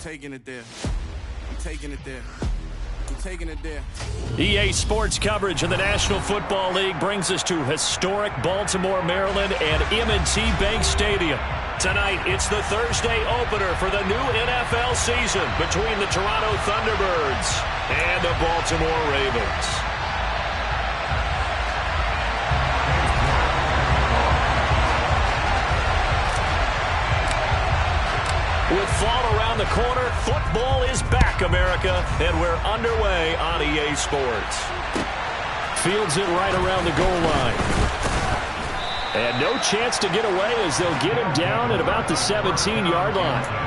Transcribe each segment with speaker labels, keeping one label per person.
Speaker 1: taking it there. I'm taking it there. I'm taking it there.
Speaker 2: EA Sports coverage of the National Football League brings us to historic Baltimore, Maryland, and M&T Bank Stadium. Tonight, it's the Thursday opener for the new NFL season between the Toronto Thunderbirds and the Baltimore Ravens. With fall around the corner, football is back, America, and we're underway on EA Sports. Fields it right around the goal line. And no chance to get away as they'll get him down at about the 17-yard line.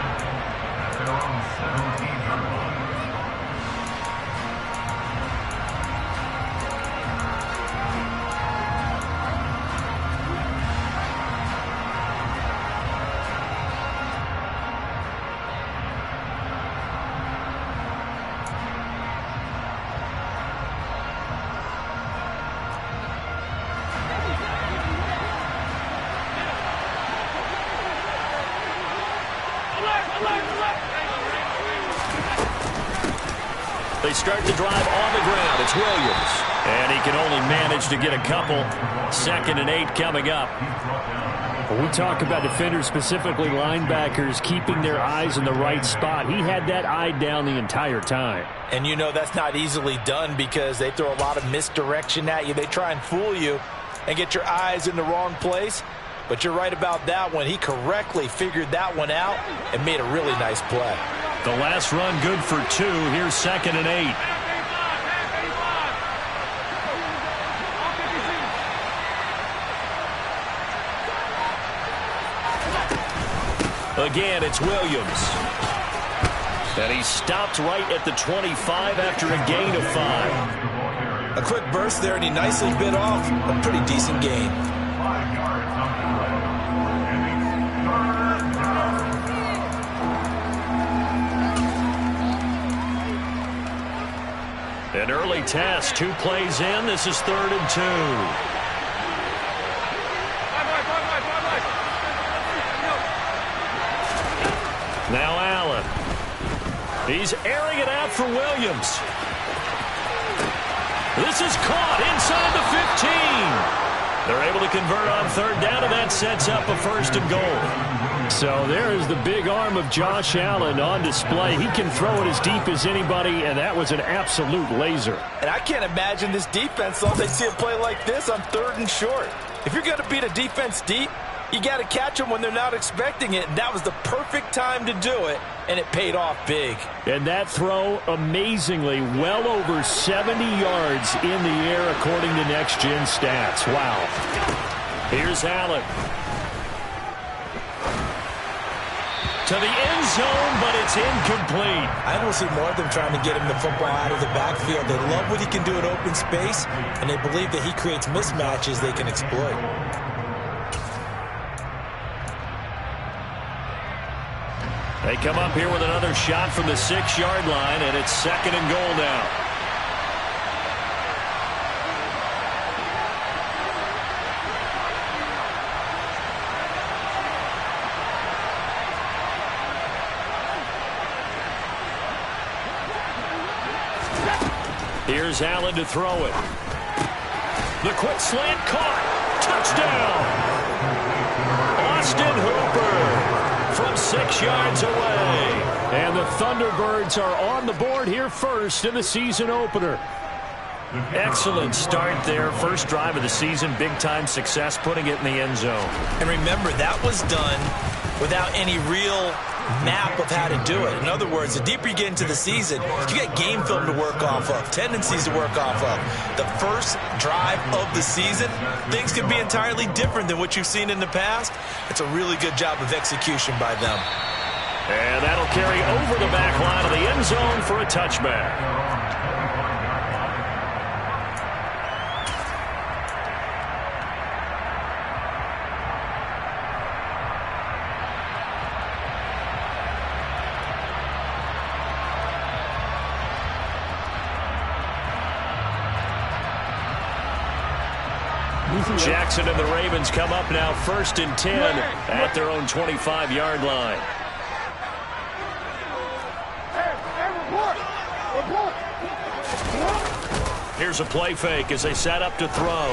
Speaker 2: They start the drive on the ground. It's Williams. And he can only manage to get a couple. 2nd and 8 coming up.
Speaker 3: When we talk about defenders, specifically linebackers, keeping their eyes in the right spot, he had that eye down the entire time.
Speaker 4: And you know that's not easily done because they throw a lot of misdirection at you. They try and fool you and get your eyes in the wrong place. But you're right about that one. He correctly figured that one out and made a really nice play.
Speaker 2: The last run good for 2. Here's 2nd and 8. Again, it's Williams. And he stopped right at the 25 after a gain of 5.
Speaker 4: A quick burst there, and he nicely bit off a pretty decent gain.
Speaker 2: An early test, 2 plays in. This is 3rd and 2. Now Allen. He's airing it out for Williams. This is caught inside the 15. They're able to convert on 3rd down, and that sets up a 1st and goal.
Speaker 3: So there is the big arm of Josh Allen on display. He can throw it as deep as anybody, and that was an absolute laser.
Speaker 4: And I can't imagine this defense thought they'd see a play like this on 3rd and short. If you're going to beat a defense deep, you got to catch them when they're not expecting it. And that was the perfect time to do it, and it paid off big.
Speaker 3: And that throw, amazingly, well over 70 yards in the air according to Next Gen Stats. Wow.
Speaker 2: Here's Allen. To the end zone, but it's incomplete.
Speaker 4: I don't see more of them trying to get him the football out of the backfield. They love what he can do in open space, and they believe that he creates mismatches they can exploit.
Speaker 2: They come up here with another shot from the 6-yard line, and it's 2nd and goal now. Here's Allen to throw it. The quick slant caught. Touchdown. Austin Hooper from 6 yards away.
Speaker 3: And the Thunderbirds are on the board here first in the season opener.
Speaker 2: Excellent start there. First drive of the season. Big-time success putting it in the end zone.
Speaker 4: And remember, that was done without any real map of how to do it. In other words, the deeper you get into the season, you get game film to work off of, tendencies to work off of. The first drive of the season, things can be entirely different than what you've seen in the past. It's a really good job of execution by them.
Speaker 2: And that'll carry over the back line of the end zone for a touchback. Jackson and the Ravens come up now 1st and 10 at their own 25-yard line. Here's a play fake as they set up to throw.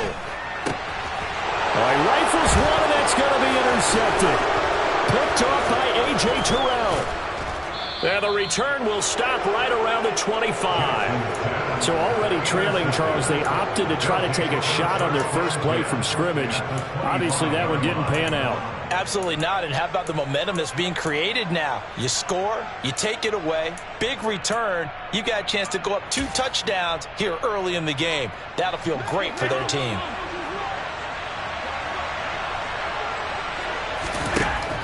Speaker 2: He rifles one, and that's going to be intercepted. Picked off by A.J. Terrell. And the return will stop right around the 25.
Speaker 3: So already trailing, Charles, they opted to try to take a shot on their first play from scrimmage. Obviously, that one didn't pan out.
Speaker 4: Absolutely not. And how about the momentum that's being created now? You score, you take it away, big return. You got a chance to go up 2 touchdowns here early in the game. That'll feel great for their team.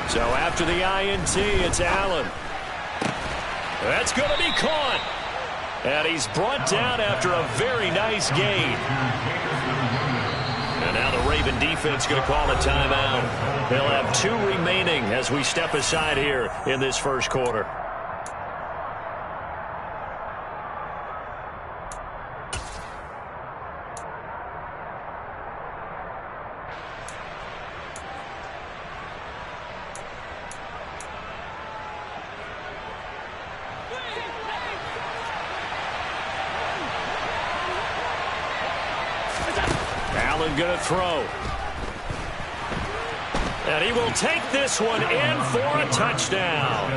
Speaker 2: So after the INT, it's Allen. That's going to be caught. And he's brought down after a very nice gain. And now the Raven defense going to call a timeout. They'll have 2 remaining as we step aside here in this first quarter. Going to throw. And he will take this one in for a touchdown.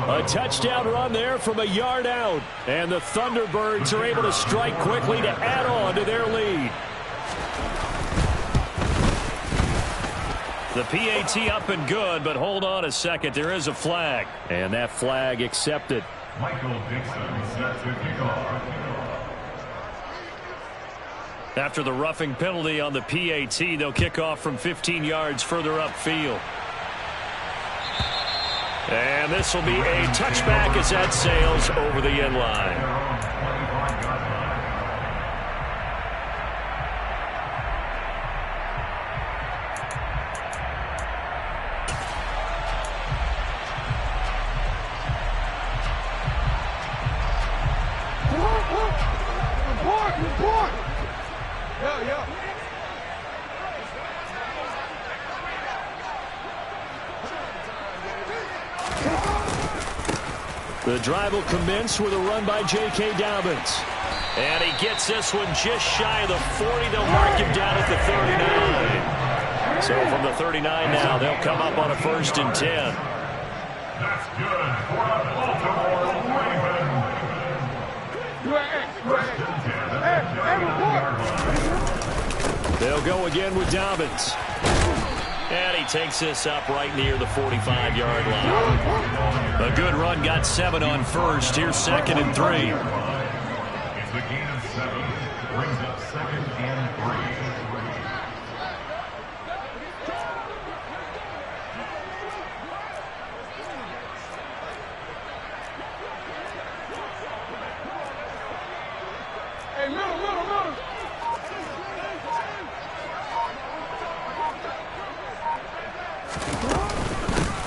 Speaker 2: A touchdown run there from a yard out. And the Thunderbirds are able to strike quickly to add on to their lead. The PAT up and good, but hold on a second. There is a flag. And that flag accepted.
Speaker 5: Michael Dixon set to kick off.
Speaker 2: After the roughing penalty on the PAT, they'll kick off from 15 yards further upfield. And this will be a touchback as that sails over the end line. The drive will commence with a run by J.K. Dobbins. And he gets this one just shy of the 40. They'll mark him down at the 39. So from the 39 now, they'll come up on a 1st and 10.
Speaker 5: That's good for the Baltimore Ravens.
Speaker 2: They'll go again with Dobbins. And he takes this up right near the 45-yard line. A good run, got 7 on first. Here's 2nd and 3.
Speaker 5: It's the gain of 7. Brings up 2nd and 3.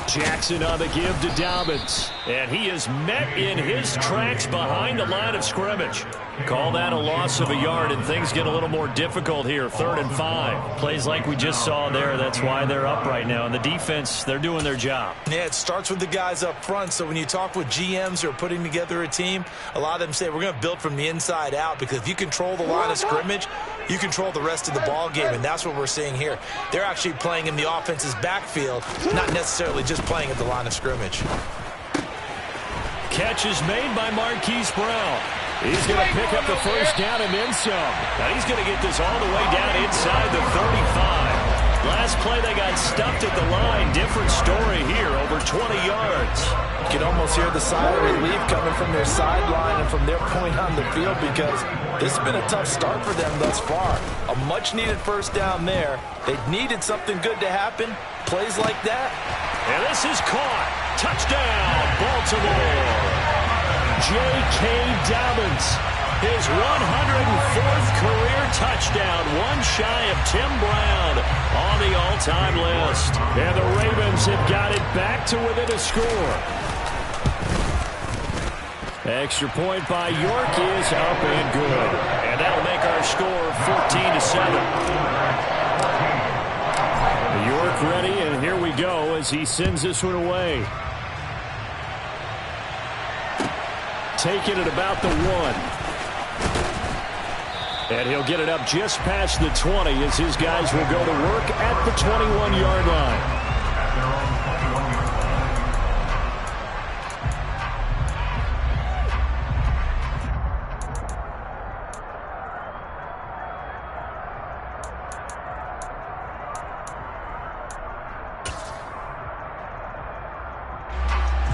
Speaker 2: Jackson on the give to Dobbins. And he is met in his tracks behind the line of scrimmage. Call that a loss of a yard, and things get a little more difficult here. 3rd and 5. Plays like we just saw there. That's why they're up right now. And the defense, they're doing their job.
Speaker 4: Yeah, it starts with the guys up front. So when you talk with GMs who are putting together a team, a lot of them say we're going to build from the inside out, because if you control the line of scrimmage, you control the rest of the ball game, and that's what we're seeing here. They're actually playing in the offense's backfield, not necessarily just playing at the line of scrimmage.
Speaker 2: Catch is made by Marquise Brown. He's going to pick up the 1st down and then some. Now he's going to get this all the way down inside the 35. Last play they got stuffed at the line. Different story here, over 20 yards.
Speaker 4: You can almost hear the sigh of relief coming from their sideline and from their point on the field, because this has been a tough start for them thus far. A much-needed 1st down there. They needed something good to happen. Plays like that.
Speaker 2: And this is caught. Touchdown, Baltimore. J.K. Dobbins, his 104th career touchdown, one shy of Tim Brown on the all-time list. And the Ravens have got it back to within a score. Extra point by York is up and good. And that'll make our score 14-7. York ready, and here we go as he sends this one away. Taken at about the 1.
Speaker 3: And he'll get it up just past the 20 as his guys will go to work at the 21-yard line.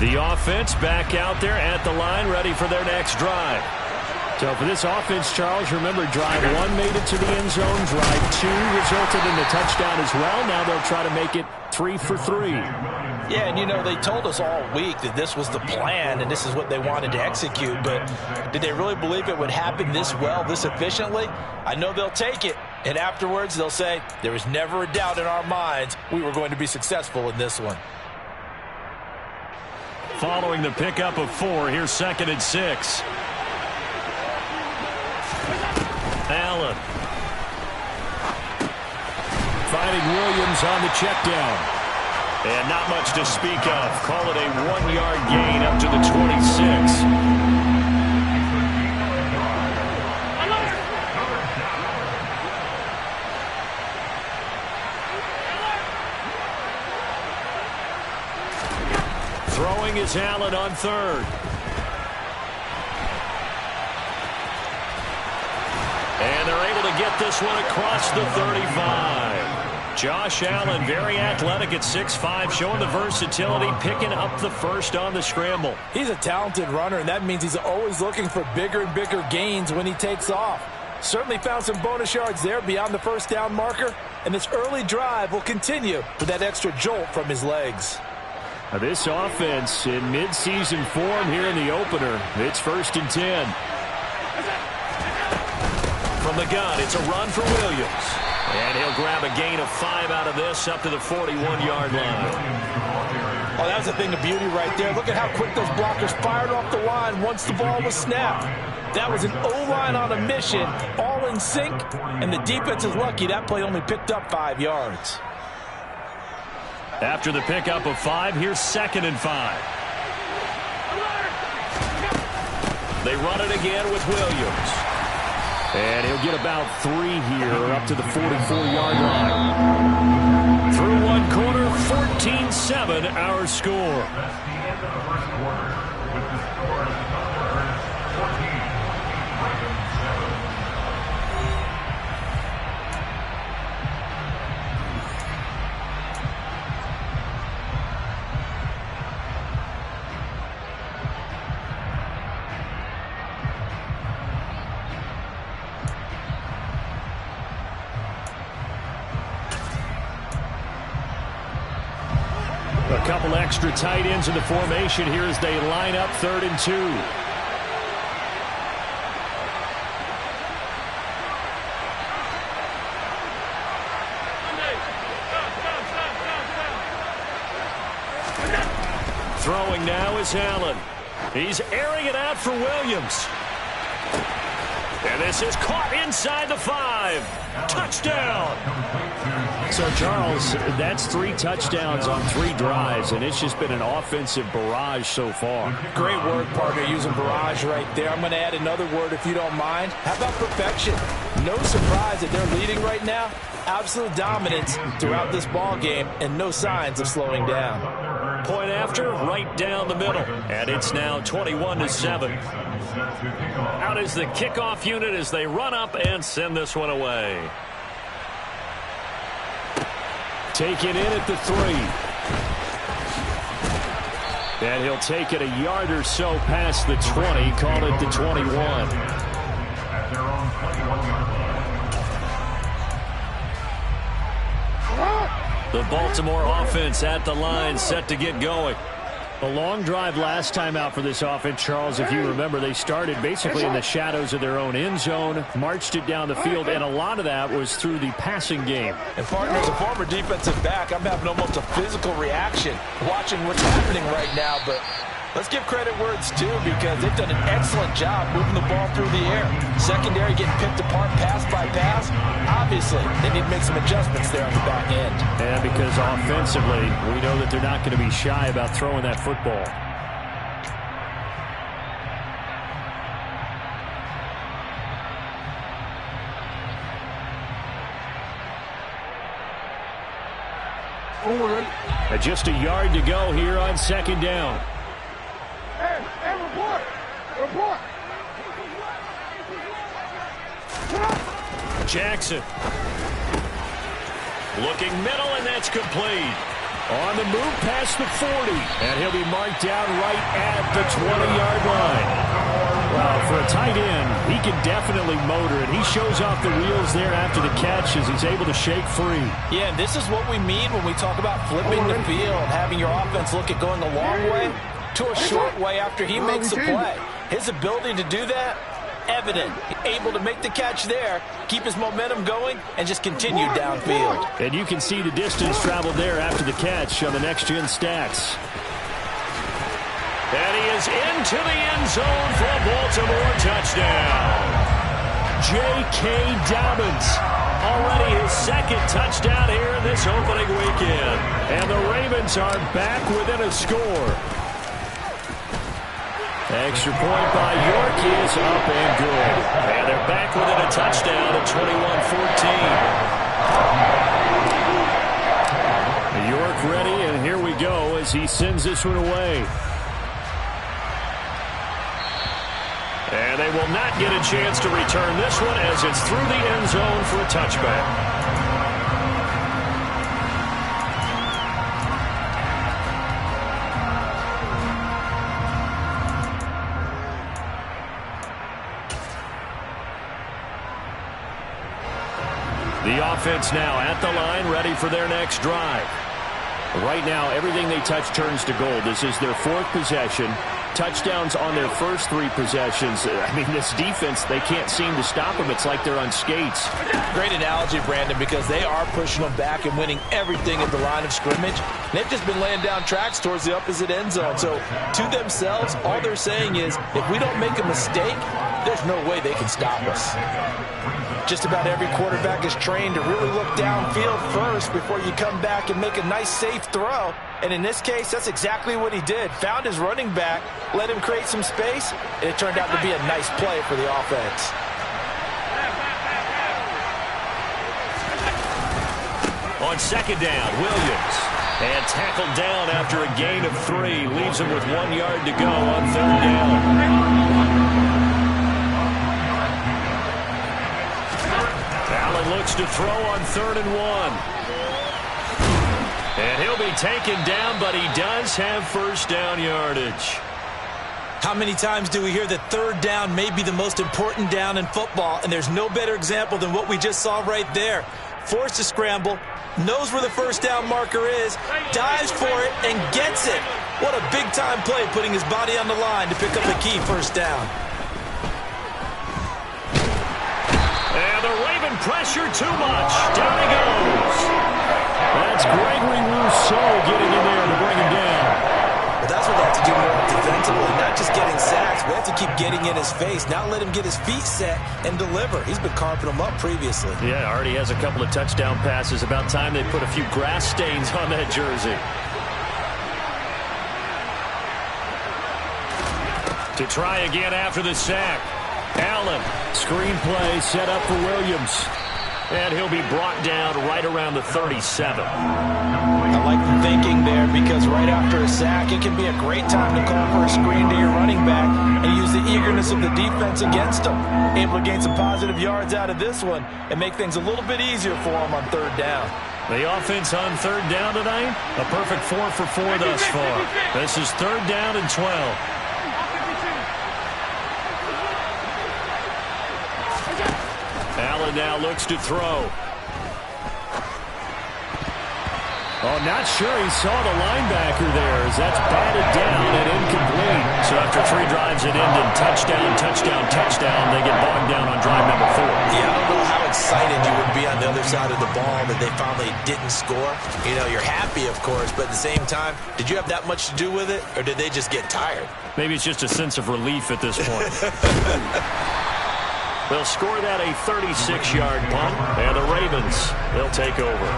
Speaker 3: The offense back out there at the line, ready for their next drive. So for this offense, Charles, remember, drive 1 made it to the end zone. Drive 2 resulted in a touchdown as well. Now they'll try to make it 3 for 3.
Speaker 4: Yeah, and you know, they told us all week that this was the plan and this is what they wanted to execute. But did they really believe it would happen this well, this efficiently? I know they'll take it. And afterwards, they'll say, there was never a doubt in our minds we were going to be successful in this one.
Speaker 2: Following the pickup of 4, here's 2nd and 6. Allen. Finding Williams on the check down. And not much to speak of. Call it a 1-yard gain up to the 26. Throwing is Allen on 3rd. And they're able to get this one across the 35. Josh Allen, very athletic at 6'5", showing the versatility, picking up the first on the scramble.
Speaker 4: He's a talented runner, and that means he's always looking for bigger and bigger gains when he takes off. Certainly found some bonus yards there beyond the first down marker, and this early drive will continue with that extra jolt from his legs.
Speaker 3: Now this offense in midseason form here in the opener. It's 1st and 10.
Speaker 2: From the gun, it's a run for Williams. And he'll grab a gain of 5 out of this up to the 41-yard line.
Speaker 4: Oh, that was a thing of beauty right there. Look at how quick those blockers fired off the line once the ball was snapped. That was an O-line on a mission, all in sync, and the defense is lucky that play only picked up 5 yards.
Speaker 2: After the pickup of 5, here's 2nd and 5. They run it again with Williams.
Speaker 3: And he'll get about 3 here up to the 44-yard line.
Speaker 2: Through one quarter, 14-7 our score.
Speaker 5: That's the end of the first quarter with the score of Thunderbirds 14, Ravens 7.
Speaker 3: A couple extra tight ends in the formation here as they line up 3rd and 2.
Speaker 2: Throwing now is Allen. He's airing it out for Williams. And this is caught inside the 5. Touchdown.
Speaker 3: So, Charles, that's 3 touchdowns on 3 drives, and it's just been an offensive barrage so far.
Speaker 4: Great work, partner, using barrage right there. I'm going to add another word if you don't mind. How about perfection? No surprise that they're leading right now. Absolute dominance throughout this ball game and no signs of slowing down.
Speaker 2: Point after, right down the middle. And it's now 21-7. Out is the kickoff unit as they run up and send this one away.
Speaker 3: Take it in at the 3. And he'll take it a yard or so past the 20, call it the 21.
Speaker 5: At their own 21-yard line.
Speaker 2: The Baltimore offense at the line, set to get going.
Speaker 3: A long drive last time out for this offense, Charles. If you remember, they started basically in the shadows of their own end zone, marched it down the field, and a lot of that was through the passing game.
Speaker 4: And partner, as a former defensive back, I'm having almost a physical reaction watching what's happening right now. But let's give credit where it's due because they've done an excellent job moving the ball through the air. Secondary getting picked apart pass by pass. Obviously, they need to make some adjustments there on the back end.
Speaker 3: And because offensively, we know that they're not going to be shy about throwing that football. And just a yard to go here on second down. Jackson. Looking middle, and that's complete. On the move past the 40. And he'll be marked down right at the 20-yard line. Well, for a tight end, he can definitely motor it. He shows off the wheels there after the catch as he's able to shake free.
Speaker 4: Yeah, and this is what we mean when we talk about flipping the field, having your offense look at going a long way to a short way after he makes a play. His ability to do that, evident. Able to make the catch there, keep his momentum going, and just continue downfield.
Speaker 3: And you can see the distance traveled there after the catch on the next-gen stats. And he is into the end zone for a Baltimore touchdown. J.K. Dobbins, already his second touchdown here in this opening weekend. And the Ravens are back within a score. Extra point by York is up and good. And they're back within a touchdown at 21-14. York ready, and here we go as he sends this one away. And they will not get a chance to return this one as it's through the end zone for a touchback. The offense now at the line, ready for their next drive. Right now, everything they touch turns to gold. This is their fourth possession. Touchdowns on their first three possessions. I mean, this defense, they can't seem to stop them. It's like they're on skates.
Speaker 4: Great analogy, Brandon, because they are pushing them back and winning everything at the line of scrimmage. They've just been laying down tracks towards the opposite end zone. So, to themselves, all they're saying is, if we don't make a mistake, there's no way they can stop us. Just about every quarterback is trained to really look downfield first before you come back and make a nice, safe throw. And in this case, that's exactly what he did. Found his running back, let him create some space, and it turned out to be a nice play for the offense.
Speaker 3: On second down, Williams. And tackled down after a gain of 3. Leaves him with 1 yard to go on third down. Allen looks to throw on 3rd and 1. And he'll be taken down, but he does have first down yardage.
Speaker 4: How many times do we hear that third down may be the most important down in football, and there's no better example than what we just saw right there. Forced to scramble, knows where the first down marker is, dives for it, and gets it. What a big-time play, putting his body on the line to pick up a key first down.
Speaker 3: And the Raven pressure too much. Down he goes. That's Gregory Rousseau getting in there to bring him down.
Speaker 4: Well, that's what they have to do more defensively, not just getting sacks. We have to keep getting in his face, not let him get his feet set and deliver. He's been carping them up previously.
Speaker 3: Yeah, already has a couple of touchdown passes. About time they put a few grass stains on that jersey. To try again after the sack. Allen, screenplay set up for Williams. And he'll be brought down right around the 37.
Speaker 4: I like the thinking there because right after a sack, it can be a great time to call for a screen to your running back and use the eagerness of the defense against him. Able to gain some positive yards out of this one and make things a little bit easier for him on third down.
Speaker 3: The offense on third down tonight, a perfect 4 for 4 thus far. This is third down and 12. Allen now looks to throw. Oh, not sure he saw the linebacker there as that's batted down and incomplete. So after 3 drives it ended touchdown, touchdown, touchdown. They get bogged down on drive number 4.
Speaker 4: Yeah, I don't know how excited you would be on the other side of the ball that they finally didn't score. You know, you're happy, of course, but at the same time, did you have that much to do with it, or did they just get tired?
Speaker 3: Maybe it's just a sense of relief at this point. They'll score that a 36-yard punt, and the Ravens, they'll take over.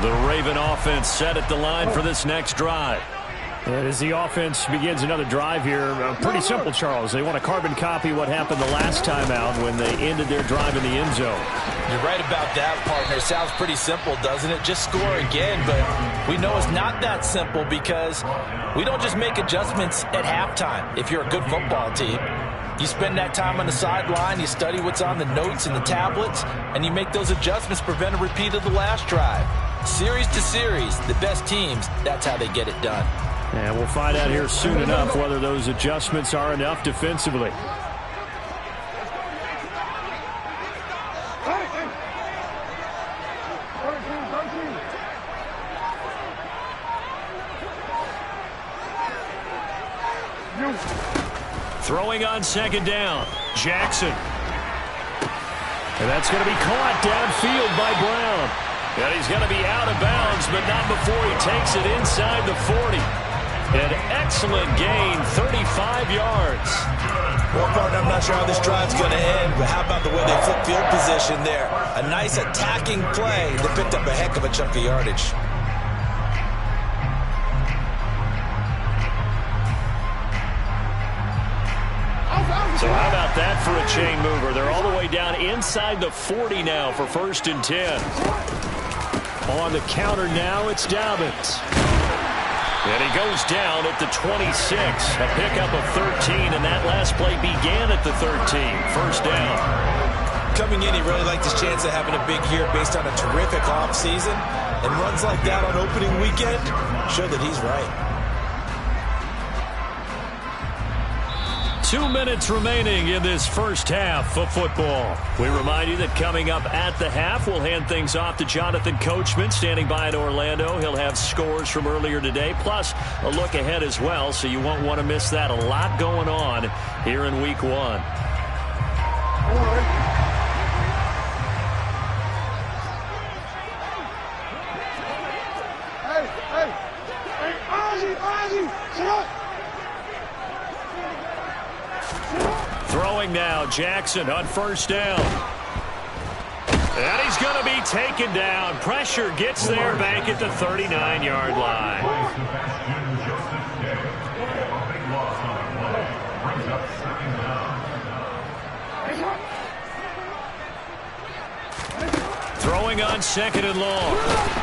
Speaker 3: The Raven offense set at the line for this next drive. And as the offense begins another drive here, pretty simple, Charles. They want to carbon copy what happened the last time out when they ended their drive in the end zone.
Speaker 4: You're right about that, partner. Sounds pretty simple, doesn't it? Just score again, but we know it's not that simple because we don't just make adjustments at halftime. If you're a good football team, you spend that time on the sideline, you study what's on the notes and the tablets, and you make those adjustments, prevent a repeat of the last drive. Series to series, the best teams, that's how they get it done.
Speaker 3: And we'll find out here soon enough whether those adjustments are enough defensively. Throwing on second down, Jackson. And that's going to be caught downfield by Brown. And he's going to be out of bounds, but not before he takes it inside the 40. An excellent gain, 35 yards.
Speaker 4: Well, partner, I'm not sure how this drive's going to end, but how about the way they flip field position there? A nice attacking play that picked up a heck of a chunk of yardage.
Speaker 3: So how about that for a chain mover? They're all the way down inside the 40 now for 1st and 10. On the counter now, it's Dobbins. And he goes down at the 26. A pickup of 13, and that last play began at the 13. 1st down.
Speaker 4: Coming in, he really liked his chance of having a big year based on a terrific offseason. And runs like that on opening weekend show that he's right.
Speaker 3: 2 minutes remaining in this first half of football. We remind you that coming up at the half, we'll hand things off to Jonathan Coachman standing by in Orlando. He'll have scores from earlier today, plus a look ahead as well, so you won't want to miss that. A lot going on here in Week 1. Throwing now, Jackson on 1st down. And he's going to be taken down. Pressure gets there back at the 39-yard line. Throwing on 2nd and long.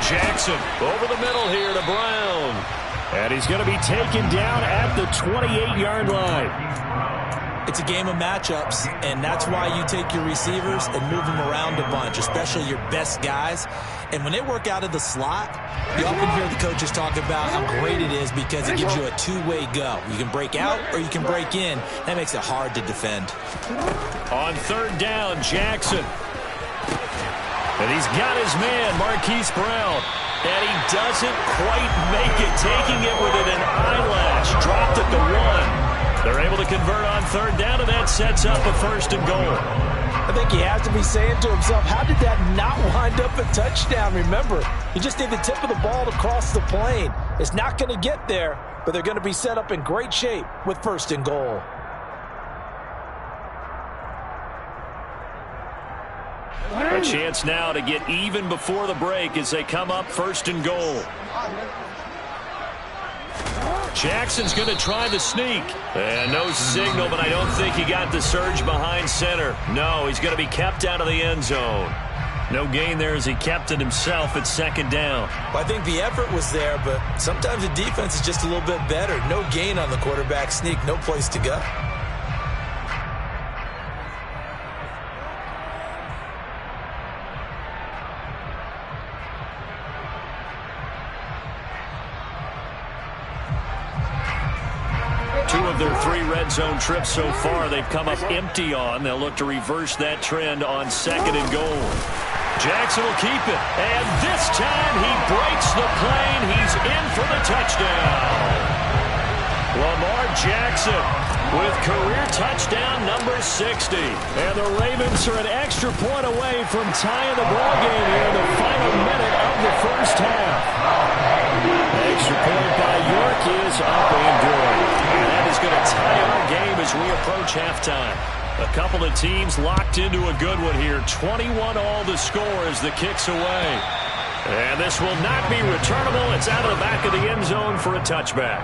Speaker 3: Jackson over the middle here to Brown. And he's going to be taken down at the 28-yard line.
Speaker 4: It's a game of matchups, and that's why you take your receivers and move them around a bunch, especially your best guys. And when they work out of the slot, you often hear the coaches talk about how great it is because it gives you a two-way go. You can break out or you can break in. That makes it hard to defend.
Speaker 3: On 3rd down, Jackson. And he's got his man, Marquise Brown. And he doesn't quite make it, taking it within an eyelash. Dropped at the 1. They're able to convert on 3rd down, and that sets up a 1st and goal.
Speaker 4: I think he has to be saying to himself, how did that not wind up a touchdown? Remember, he just need the tip of the ball to cross the plane. It's not going to get there, but they're going to be set up in great shape with 1st and goal.
Speaker 3: A chance now to get even before the break as they come up 1st and goal. Jackson's going to try the sneak. And no signal, but I don't think he got the surge behind center. No, he's going to be kept out of the end zone. No gain there as he kept it himself at 2nd down.
Speaker 4: Well, I think the effort was there, but sometimes the defense is just a little bit better. No gain on the quarterback sneak, no place to go.
Speaker 3: Their 3 red zone trips so far, they've come up empty on. They'll look to reverse that trend on 2nd and goal. Jackson will keep it. And this time he breaks the plane. He's in for the touchdown. Lamar Jackson with career touchdown number 60. And the Ravens are an extra point away from tying the ball game here in the final minute of the first half. Extra point by York is up and good. And that is going to tie our game as we approach halftime. A couple of teams locked into a good one here. 21 all the score as the kick's away. And this will not be returnable. It's out of the back of the end zone for a touchback.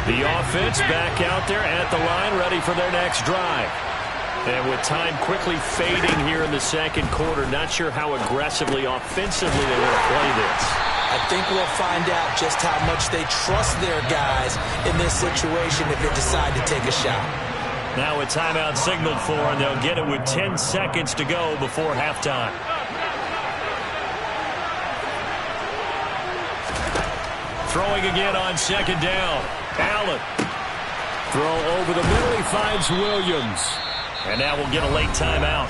Speaker 3: The offense back out there at the line, ready for their next drive. And with time quickly fading here in the second quarter, not sure how aggressively, offensively they want to play this.
Speaker 4: I think we'll find out just how much they trust their guys in this situation if they decide to take a shot.
Speaker 3: Now a timeout signaled for, and they'll get it with 10 seconds to go before halftime. Throwing again on second down. Allen. Throw over the middle. He finds Williams. And now we'll get a late timeout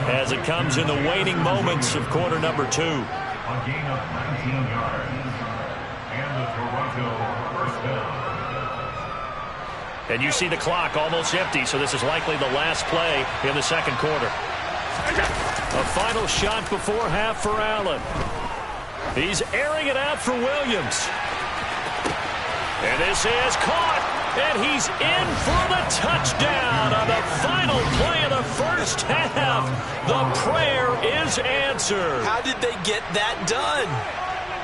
Speaker 3: as it comes in the waning moments of quarter number 2.
Speaker 5: A gain of 19 yards. And the Toronto first down.
Speaker 3: And you see the clock almost empty, so this is likely the last play in the second quarter. A final shot before half for Allen. He's airing it out for Williams. And this is caught, and he's in for the touchdown on the final play of the first half. The prayer is answered.
Speaker 4: How did they get that done?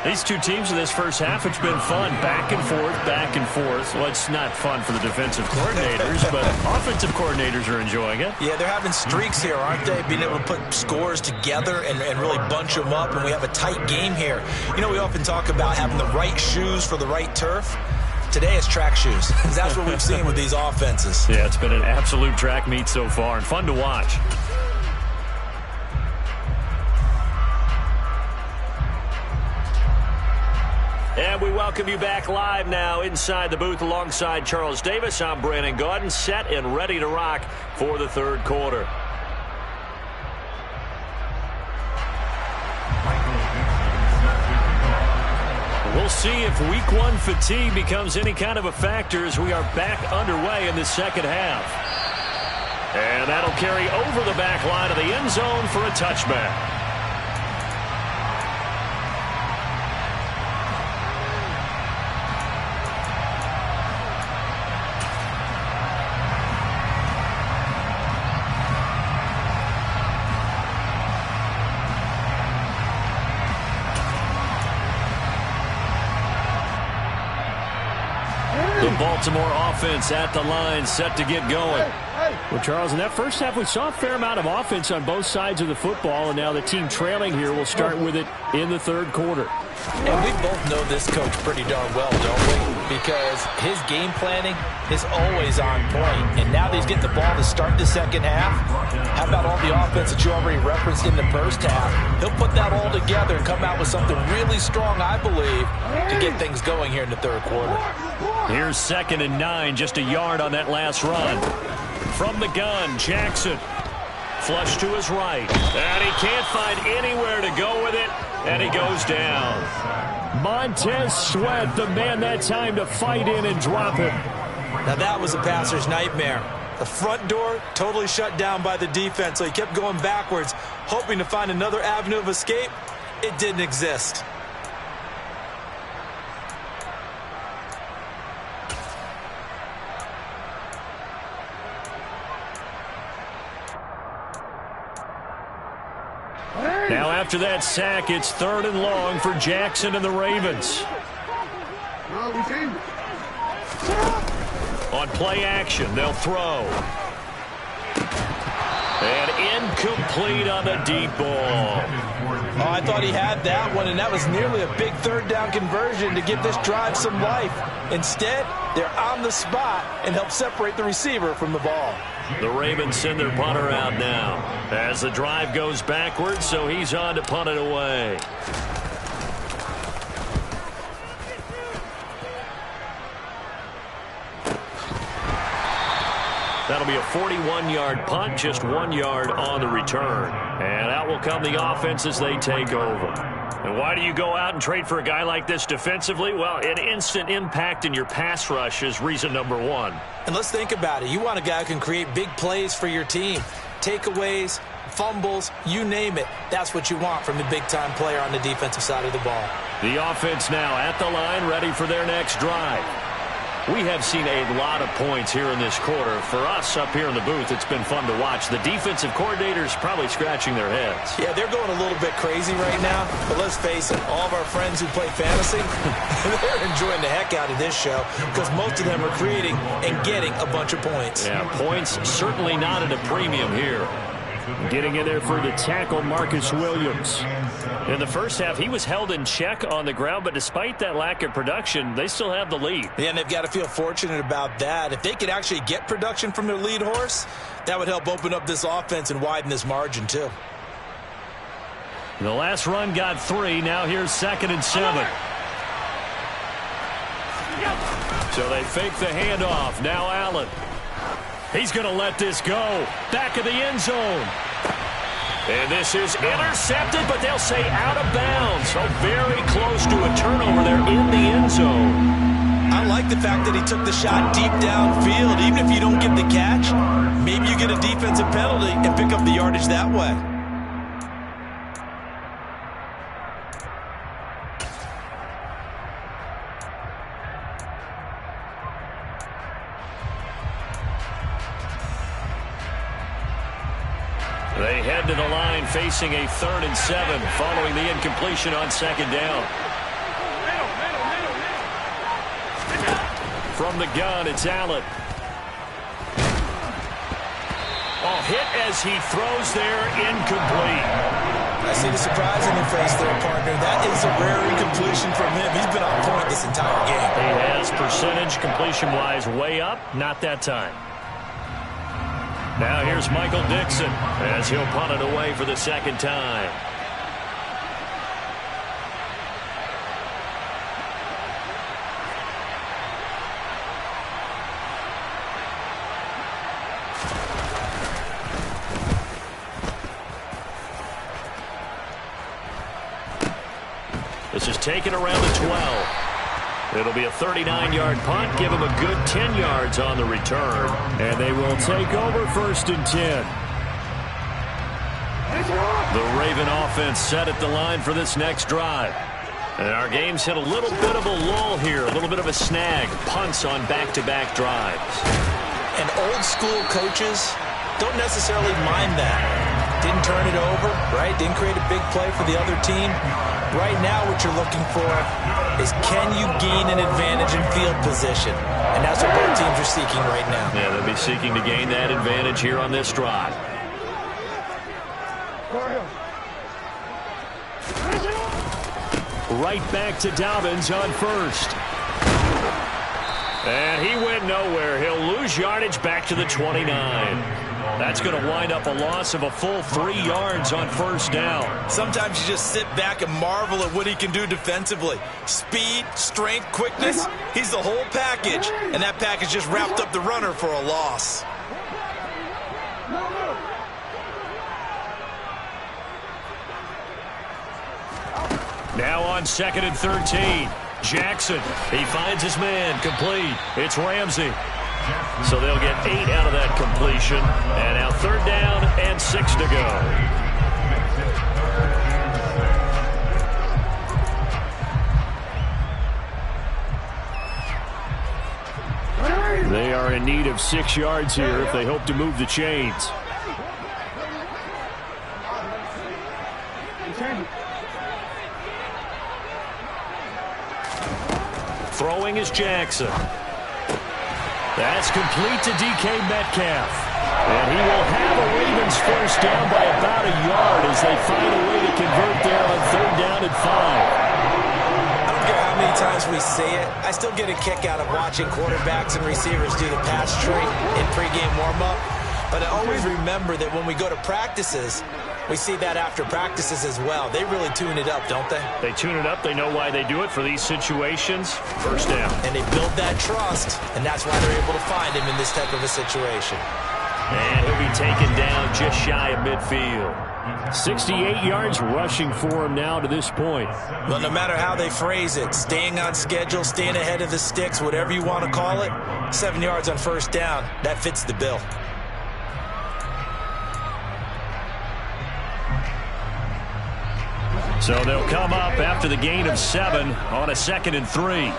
Speaker 3: These two teams in this first half, it's been fun. Back and forth, back and forth. Well, it's not fun for the defensive coordinators, but offensive coordinators are enjoying it.
Speaker 4: Yeah, they're having streaks here, aren't they? Being able to put scores together and really bunch them up, and we have a tight game here. You know, we often talk about having the right shoes for the right turf. Today it's track shoes. That's what we've seen with these offenses.
Speaker 3: Yeah, it's been an absolute track meet so far and fun to watch. And we welcome you back live now inside the booth alongside Charles Davis. I'm Brandon Gaudin, set and ready to rock for the third quarter. We'll see if week 1 fatigue becomes any kind of a factor as we are back underway in the second half. And that'll carry over the back line of the end zone for a touchback. The Baltimore offense at the line, set to get going. Well, Charles, in that first half, we saw a fair amount of offense on both sides of the football, and now the team trailing here will start with it in the third quarter.
Speaker 4: And we both know this coach pretty darn well, don't we? Because his game planning is always on point. And now that he's getting the ball to start the second half, how about all the offense that you already referenced in the first half? He'll put that all together and come out with something really strong, I believe, to get things going here in the third quarter.
Speaker 3: Here's 2nd and 9, just a yard on that last run. From the gun, Jackson. Flush to his right. And he can't find anywhere to go with it. And he goes down. Montez Sweat, the man that time to fight in and drop him.
Speaker 4: Now that was a passer's nightmare. The front door totally shut down by the defense, so he kept going backwards, hoping to find another avenue of escape. It didn't exist.
Speaker 3: Now after that sack, it's 3rd and long for Jackson and the Ravens. On play action, they'll throw. And incomplete on the deep ball.
Speaker 4: Oh, I thought he had that one, and that was nearly a big 3rd down conversion to give this drive some life. Instead, they're on the spot and help separate the receiver from the ball.
Speaker 3: The Ravens send their punter out now as the drive goes backwards, so he's on to punt it away. That'll be a 41-yard punt, just 1 yard on the return. And out will come the offense as they take over. And why do you go out and trade for a guy like this defensively? Well, an instant impact in your pass rush is reason number 1.
Speaker 4: And let's think about it. You want a guy who can create big plays for your team. Takeaways, fumbles, you name it. That's what you want from a big-time player on the defensive side of the ball.
Speaker 3: The offense now at the line, ready for their next drive.
Speaker 2: We have seen a lot of points here in this quarter. For us up here in the booth, it's been fun to watch. The defensive coordinators probably scratching their heads.
Speaker 4: Yeah, they're going a little bit crazy right now. But let's face it, all of our friends who play fantasy, they're enjoying the heck out of this show because most of them are creating and getting a bunch of points.
Speaker 2: Yeah, points certainly not at a premium here.
Speaker 3: Getting in there for the tackle, Marcus Williams.
Speaker 2: In the first half, he was held in check on the ground, but despite that lack of production, they still have the lead.
Speaker 4: Yeah, and they've got to feel fortunate about that. If they could actually get production from their lead horse, that would help open up this offense and widen this margin too.
Speaker 3: The last run got 3. Now here's 2nd and 7.
Speaker 2: So they fake the handoff. Now Allen. He's going to let this go. Back of the end zone. And this is intercepted, but they'll say out of bounds. So very close to a turnover there in the end zone.
Speaker 4: I like the fact that he took the shot deep downfield. Even if you don't get the catch, maybe you get a defensive penalty and pick up the yardage that way.
Speaker 2: They head to the line facing a 3rd and 7 following the incompletion on 2nd down. From the gun, it's Allen. Oh, hit as he throws there, incomplete.
Speaker 4: I see the surprise in your face there, partner. That is a rare incompletion from him. He's been on point this entire game.
Speaker 2: He has percentage completion-wise way up, not that time. Now here's Michael Dixon as he'll punt it away for the 2nd time. This is taken around the 12. It'll be a 39-yard punt. Give him a good 10 yards on the return.
Speaker 3: And they will take over 1st and 10.
Speaker 2: The Raven offense set at the line for this next drive. And our game's hit a little bit of a lull here, a little bit of a snag. Punts on back-to-back drives.
Speaker 4: And old-school coaches don't necessarily mind that. Didn't turn it over, right? Didn't create a big play for the other team. Right now what you're looking for is can you gain an advantage in field position? And that's what both teams are seeking right now.
Speaker 2: Yeah, they'll be seeking to gain that advantage here on this drive.
Speaker 3: Right back to Dobbins on 1st.
Speaker 2: And he went nowhere. He'll lose yardage back to the 29. That's going to wind up a loss of a full 3 yards on 1st down.
Speaker 4: Sometimes you just sit back and marvel at what he can do defensively. Speed, strength, quickness. He's the whole package. And that package just wrapped up the runner for a loss.
Speaker 2: Now on 2nd and 13. Jackson, he finds his man, complete. It's Ramsey. So they'll get 8 out of that completion. And now 3rd down and 6 to go.
Speaker 3: They are in need of 6 yards here if they hope to move the chains.
Speaker 2: Throwing is Jackson. That's complete to DK Metcalf. And he will have a Ravens 1st down by about a yard as they find a way to convert there on 3rd down and 5.
Speaker 4: I don't care how many times we say it, I still get a kick out of watching quarterbacks and receivers do the pass tree in pregame warm-up. But I always remember that when we go to practices, we see that after practices as well. They really tune it up, don't they?
Speaker 2: They tune it up. They know why they do it for these situations. 1st down.
Speaker 4: And they build that trust, and that's why they're able to find him in this type of a situation.
Speaker 2: And he'll be taken down just shy of midfield.
Speaker 3: 68 yards rushing for him now to this point.
Speaker 4: Well, no matter how they phrase it, staying on schedule, staying ahead of the sticks, whatever you want to call it, 7 yards on 1st down, that fits the bill.
Speaker 2: So they'll come up after the gain of 7 on a 2nd and 3.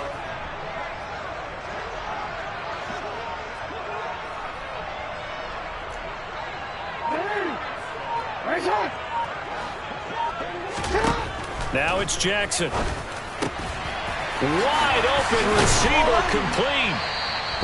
Speaker 3: Now it's Jackson. Wide open receiver complete.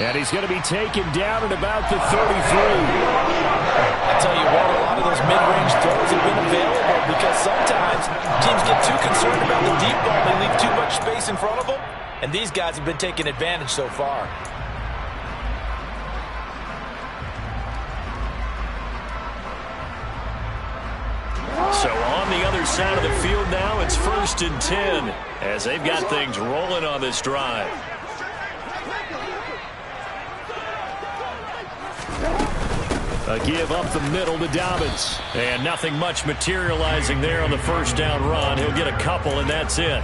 Speaker 3: And he's going to be taken down at about the 33.
Speaker 4: I tell you what, a lot of those mid-range throws have been available because sometimes teams get too concerned about the deep ball. They leave too much space in front of them, and these guys have been taking advantage so far.
Speaker 3: So on the other side of the field now, it's 1st and 10 as they've got things rolling on this drive. A give up the middle to Dobbins. And nothing much materializing there on the first down run. He'll get a couple, and that's it.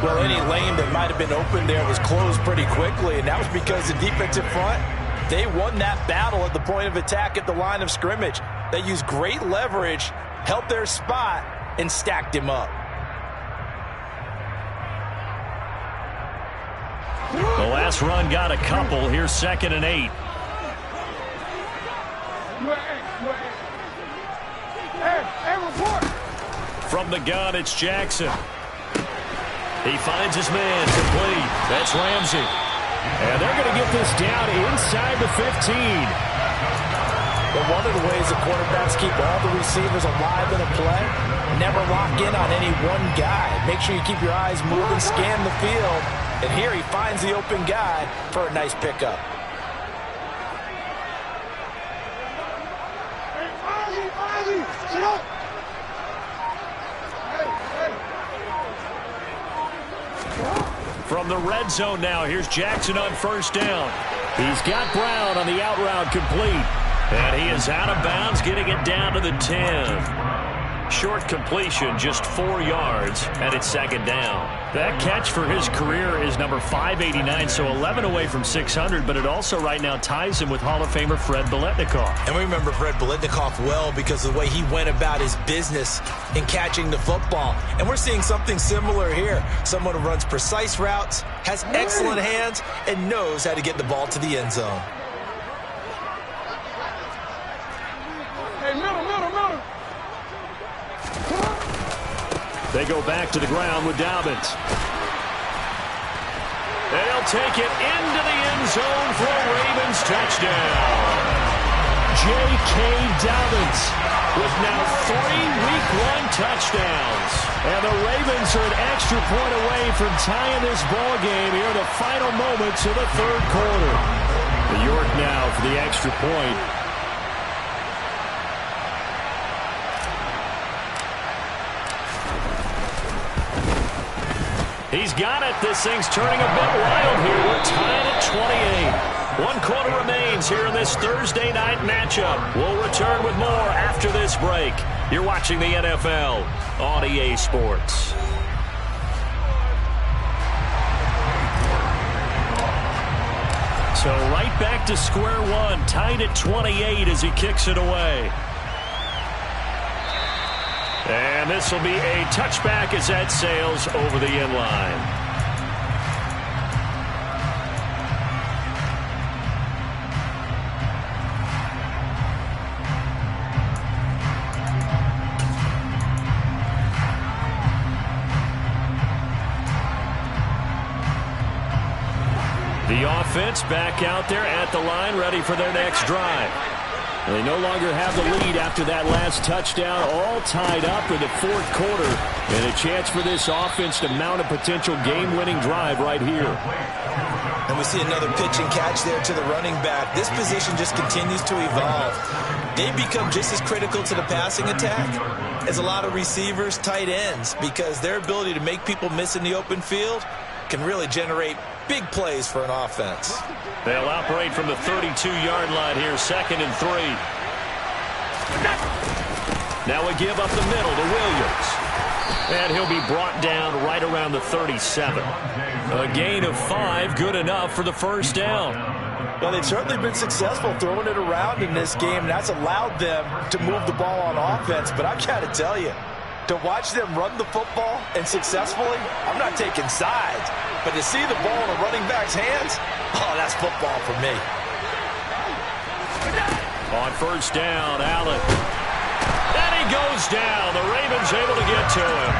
Speaker 4: Well, any lane that might have been open there was closed pretty quickly, and that was because the defensive front, they won that battle at the point of attack at the line of scrimmage. They used great leverage, held their spot, and stacked him up.
Speaker 3: The last run got a couple. Here's 2nd and 8. From the gun, it's Jackson. He finds his man complete. That's Ramsey. And they're going to get this down inside the 15.
Speaker 4: But one of the ways the quarterbacks keep all the receivers alive in a play, never lock in on any one guy. Make sure you keep your eyes moving, scan the field. And here he finds the open guy for a nice pickup.
Speaker 3: From the red zone now, here's Jackson on 1st down. He's got Brown on the out route complete. And he is out of bounds, getting it down to the 10. Short completion, just 4 yards, and it's 2nd down. That catch for his career is number 589, so 11 away from 600, but it also right now ties him with Hall of Famer Fred Biletnikoff.
Speaker 4: And we remember Fred Biletnikoff well because of the way he went about his business in catching the football. And we're seeing something similar here. Someone who runs precise routes, has excellent hands, and knows how to get the ball to the end zone.
Speaker 5: Hey, middle.
Speaker 3: They go back to the ground with Dobbins. They'll take it into the end zone for a Ravens touchdown. J.K. Dobbins with now 3 Week 1 touchdowns. And the Ravens are an extra point away from tying this ball game here in the final moments of the 3rd quarter. The York now for the extra point. He's got it. This thing's turning a bit wild here. We're tied at 28. 1 quarter remains here in this Thursday night matchup. We'll return with more after this break. You're watching the NFL on EA Sports. So right back to square one, tied at 28 as he kicks it away. And this will be a touchback as that sails over the end line. The offense back out there at the line, ready for their next drive. They no longer have the lead after that last touchdown, all tied up in the 4th quarter. And a chance for this offense to mount a potential game-winning drive right here.
Speaker 4: And we see another pitch and catch there to the running back. This position just continues to evolve. They become just as critical to the passing attack as a lot of receivers, tight ends, because their ability to make people miss in the open field can really generate big plays for an offense.
Speaker 3: They'll operate from the 32-yard line here, 2nd and 3. Now we give up the middle to Williams. And he'll be brought down right around the 37. A gain of 5, good enough for the first down.
Speaker 4: Well, they've certainly been successful throwing it around in this game, and that's allowed them to move the ball on offense. But I've got to tell you, to watch them run the football and successfully, I'm not taking sides. But to see the ball in a running back's hands, oh, that's football for me.
Speaker 3: On first down, Allen. And he
Speaker 2: he goes down. The Ravens able to get to him.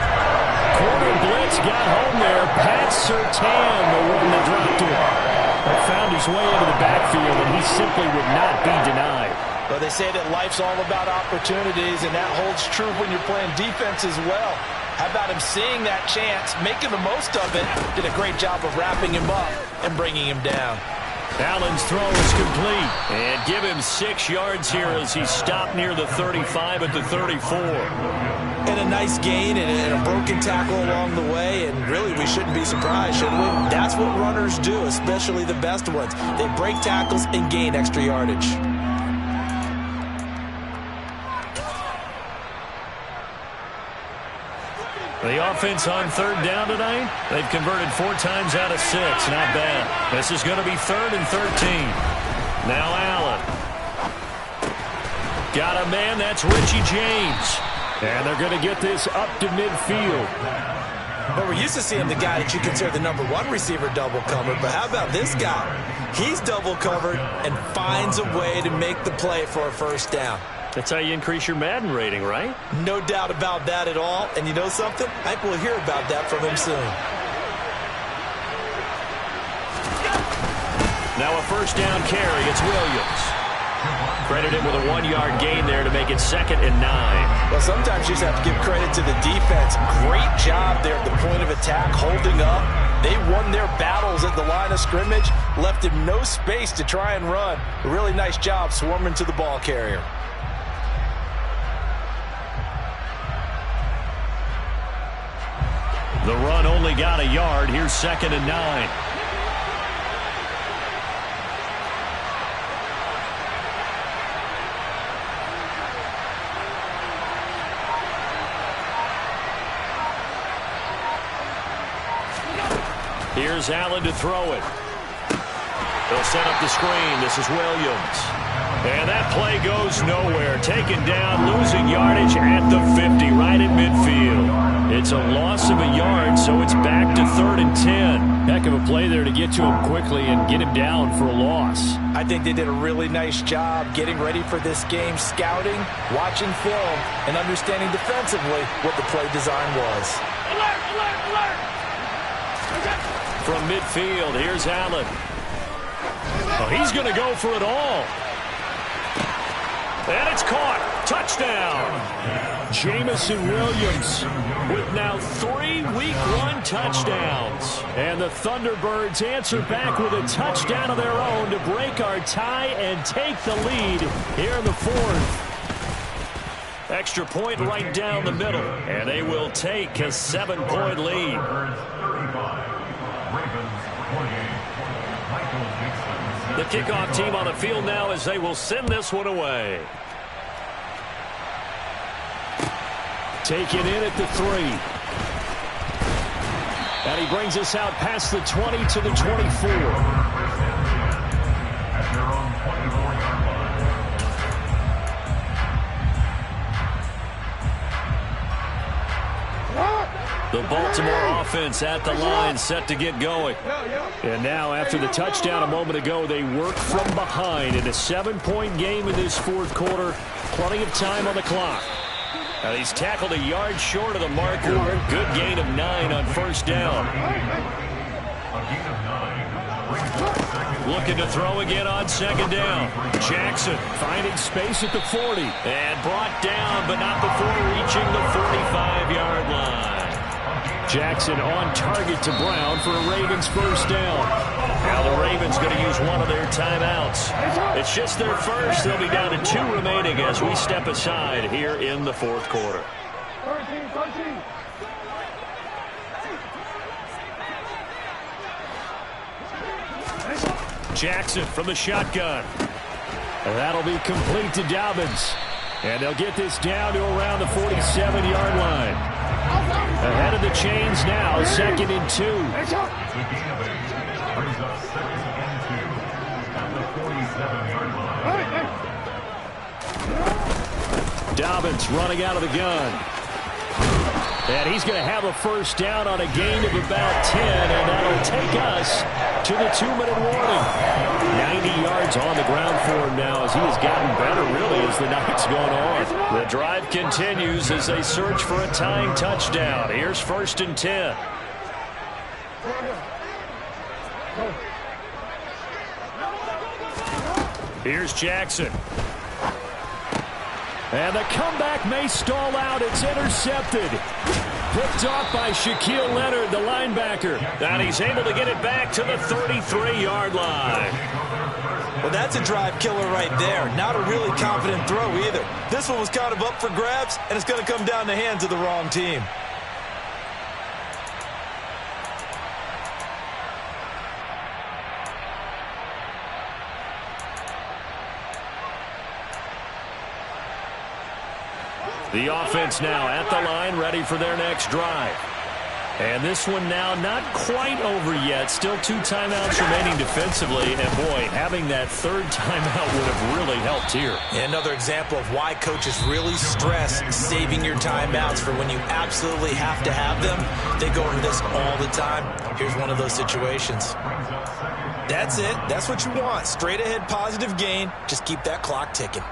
Speaker 2: Corner blitz got home there. Pat Surtain, the one that dropped him. Found his way into the backfield, and he simply would not be denied.
Speaker 4: Well, they say that life's all about opportunities, and that holds true when you're playing defense as well. How about him seeing that chance, making the most of it, did a great job of wrapping him up and bringing him down.
Speaker 2: Allen's throw is complete. And give him 6 yards here as he stopped near the 35 at the 34.
Speaker 4: And a nice gain and a broken tackle along the way, and really we shouldn't be surprised, should we? That's what runners do, especially the best ones. They break tackles and gain extra yardage.
Speaker 2: The offense on third down tonight, they've converted 4 times out of 6. Not bad. This is going to be 3rd and 13. Now Allen. Got a man, that's Richie James. And they're going to get this up to midfield.
Speaker 4: But we're used to seeing the guy that you consider the number 1 receiver double covered. But how about this guy? He's double covered and finds a way to make the play for a first down.
Speaker 2: That's how you increase your Madden rating, right?
Speaker 4: No doubt about that at all. And you know something? I think we'll hear about that from him soon.
Speaker 2: Now a first down carry. It's Williams. Credited with a 1-yard gain there to make it 2nd and 9.
Speaker 4: Well, sometimes you just have to give credit to the defense. Great job there at the point of attack, holding up. They won their battles at the line of scrimmage, left him no space to try and run. A really nice job swarming to the ball carrier.
Speaker 2: The run only got a yard. Here's 2nd and 9. Here's Allen to throw it. They'll set up the screen. This is Williams. And that play goes nowhere. Taken down, losing yardage at the 50, right at midfield. It's a loss of a yard, so it's back to 3rd and 10.
Speaker 3: Heck of a play there to get to him quickly and get him down for a loss.
Speaker 4: I think they did a really nice job getting ready for this game, scouting, watching film, and understanding defensively what the play design was.
Speaker 5: Alert, alert, alert!
Speaker 2: From midfield, here's Allen. Oh, he's going to go for it all. And it's caught. Touchdown.
Speaker 3: Jamison Williams
Speaker 2: with now 3 Week 1 touchdowns.
Speaker 3: And the Thunderbirds answer back with a touchdown of their own to break our tie and take the lead here in the 4th.
Speaker 2: Extra point right down the middle. And they will take a 7-point lead. The kickoff team on the field now as they will send this one away.
Speaker 3: Taken in at the 3. And he brings us out past the 20 to the 24.
Speaker 2: The Baltimore offense at the line, set to get going.
Speaker 3: And now, after the touchdown a moment ago, they work from behind in a 7-point game in this 4th quarter. Plenty of time on the clock.
Speaker 2: Now he's tackled a yard short of the marker. Good gain of 9 on first down. Looking to throw again on 2nd down.
Speaker 3: Jackson finding space at the 40.
Speaker 2: And brought down, but not before reaching the 45-yard line.
Speaker 3: Jackson on target to Brown for a Ravens first down.
Speaker 2: Now the Ravens going to use one of their timeouts. It's just their first. They'll be down to 2 remaining as we step aside here in the 4th quarter.
Speaker 3: Jackson from the shotgun. And that'll be complete to Dobbins. And they'll get this down to around the 47-yard line. Ahead of the chains now, 2nd and 2. Dobbins running out of the gun. And he's going to have a first down on a gain of about 10, and that'll take us to the 2-minute warning. 90 yards on the ground for him now as he has gotten better, really, as the night's gone on. The drive continues as they search for a tying touchdown. Here's 1st and 10. Here's Jackson. And the comeback may stall out. It's intercepted. Picked off by Shaquille Leonard, the linebacker. And he's able to get it back to the 33-yard line.
Speaker 4: Well, that's a drive killer right there. Not a really confident throw either. This one was kind of up for grabs, and it's going to come down the hands of the wrong team.
Speaker 3: The offense now at the line, ready for their next drive. And this one now not quite over yet. Still 2 timeouts remaining defensively. And, boy, having that 3rd timeout would have really helped here.
Speaker 4: And another example of why coaches really stress saving your timeouts for when you absolutely have to have them. They go into this all the time. Here's one of those situations. That's it. That's what you want. Straight ahead positive gain. Just keep that clock ticking.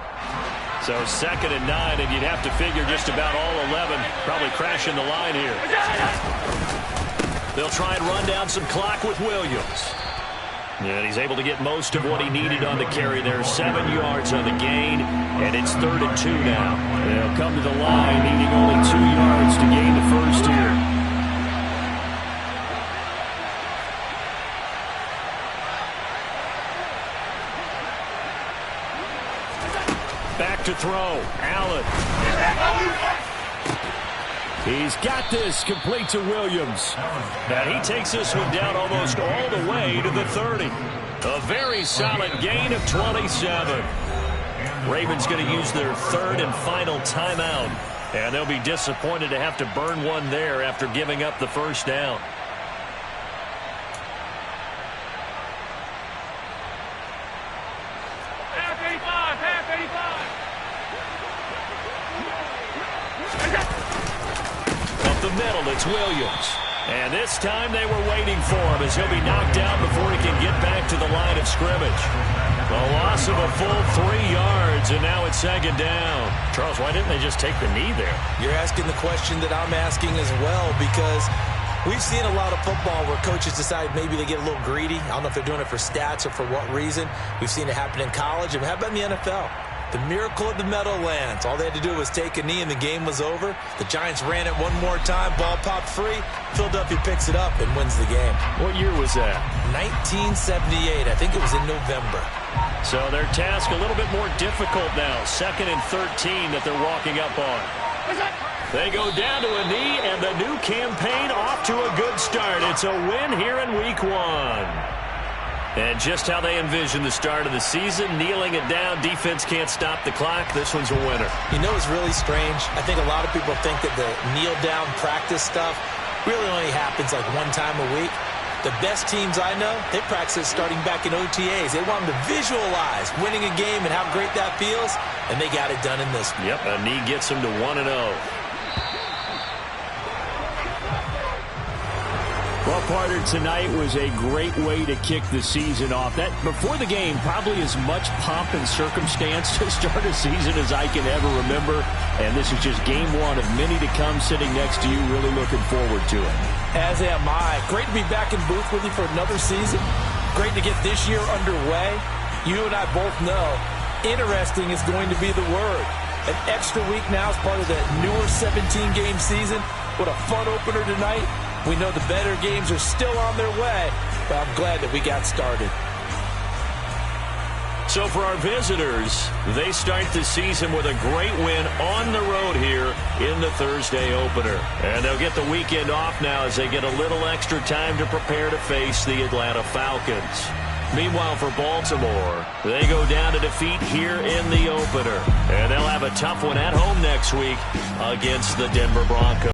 Speaker 3: So 2nd and 9, and you'd have to figure just about all 11 probably crashing the line here. They'll try and run down some clock with Williams. And he's able to get most of what he needed on the carry there. 7 yards on the gain, and it's 3rd and 2 now. They'll come to the line needing only 2 yards to gain the first here. Back to throw. Allen. He's got this, complete to Williams. And he takes this one down almost all the way to the 30. A very solid gain of 27. Ravens going to use their 3rd and final timeout. And they'll be disappointed to have to burn one there after giving up the first down. Up the middle, it's Williams. And this time they were waiting for him as he'll be knocked out before he can get back to the line of scrimmage. A loss of a full 3 yards, and now it's 2nd down. Charles, why didn't they just take the knee there?
Speaker 4: You're asking the question that I'm asking as well, because we've seen a lot of football where coaches decide maybe they get a little greedy. I don't know if they're doing it for stats or for what reason. We've seen it happen in college. And how about in the NFL? The miracle of the Meadowlands. All they had to do was take a knee and the game was over. The Giants ran it one more time. Ball popped free. Philadelphia picks it up and wins the game.
Speaker 3: What year was that?
Speaker 4: 1978. I think it was in November.
Speaker 3: So their task a little bit more difficult now. 2nd and 13 that they're walking up on. They go down to a knee, and the new campaign off to a good start. It's a win here in Week 1. And just how they envision the start of the season, kneeling it down, defense can't stop the clock. This one's a winner.
Speaker 4: You know, it's really strange. I think a lot of people think that the kneel-down practice stuff really only happens like one time a week. The best teams I know, they practice starting back in OTAs. They want them to visualize winning a game and how great that feels, and they got it done in this one.
Speaker 3: Yep, a knee gets them to 1-0. Well, partner, tonight was a great way to kick the season off. That before the game, probably as much pomp and circumstance to start a season as I can ever remember. And this is just game 1 of many to come. Sitting next to you, really looking forward to it.
Speaker 4: As am I. Great to be back in booth with you for another season. Great to get this year underway. You and I both know interesting is going to be the word. An extra week now as part of the newer 17-game season. What a fun opener tonight. We know the better games are still on their way, but I'm glad that we got started.
Speaker 3: So for our visitors, they start the season with a great win on the road here in the Thursday opener. And they'll get the weekend off now as they get a little extra time to prepare to face the Atlanta Falcons. Meanwhile, for Baltimore, they go down to defeat here in the opener. And they'll have a tough one at home next week against the Denver Broncos.